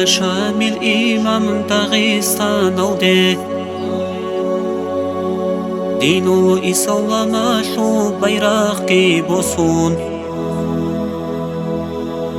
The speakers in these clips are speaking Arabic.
شامل إمام داغستان أوده دينو إسلام شو بيراقي بوسون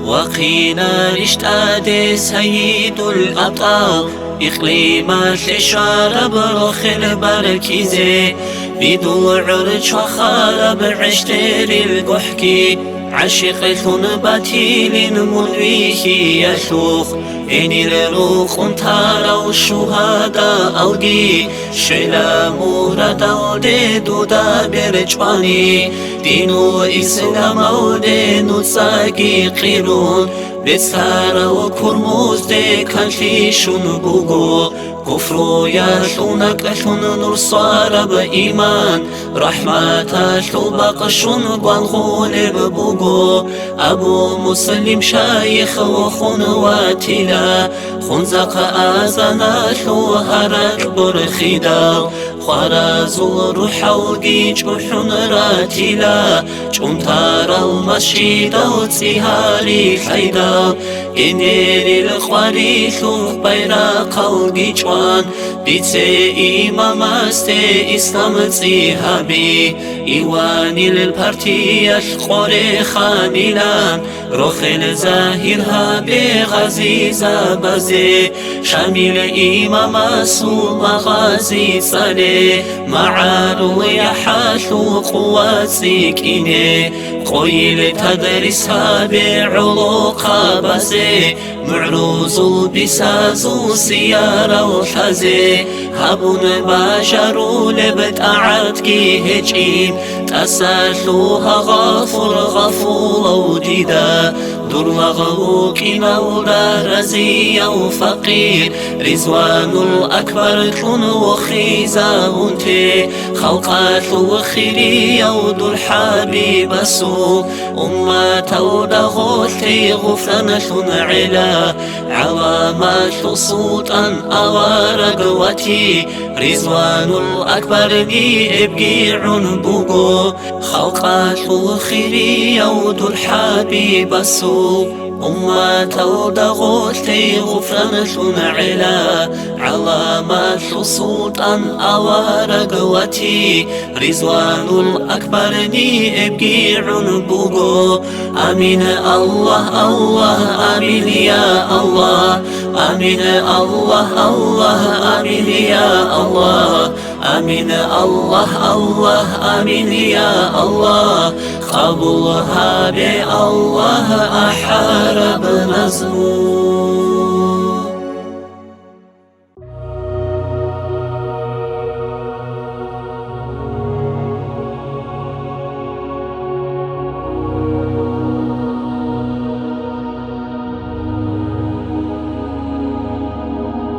وقينا رشتاد سيد الأبطال إقليم شرب رخل بركيزي بدوع شخار بعشتر القحكي عشق ثن باتيل ملويه يشوخ إني الروخ تارو الشهداء أودي شلا مورد أودي دودا برجواني دينو إسلام أودي نتساقي قيرون بسارة وكرموز دي كالفيشون بوغو كفرو ياشونك أشون نور صار بإيمان رحمة شو بقشون بانغول ببوغو أبو مسلم شايخ وخون واتلا خنزق آزنا شو هرج برخيدا خرازو روح وقيج وحن راتلا جمتار المسجد وتسيهالي حيدا إنير الخواري شوف بيراق وقيجوان بيتسي إمام استي إسلام تسيهابي إيواني للبارتي الخوري خانيلان روخل زاهرها بغزيزة بزي شامل إمام سو مغازي صالي معارو يحاشو قوات سيكيني قويل تدرسها بعلوقة بزي معروز بسازو سيارة وحزي هبون باشرو لبتاعتكي هجيم تساشوها غفور غفور وديدا دور لغوك مولى رزي وفقير رزوان الأكبر كن وخيزا وانتي خلقات وخيري ودور حبيب سوء أمة ودغوتي غفران علا عوامات صوتا أوارقوتي رزوان الأكبر ني إبقيع بوغو خلقات وخيري ودور حبيب سوء أمة ودغوتي غفران علا علامات صوتا أوارقوتي رزوان الأكبر ني إبقيع بوغو آمين الله الله آمين يا الله آمين الله الله آمين يا الله آمين الله الله آمين يا الله قبولها بالله أحارب مزمور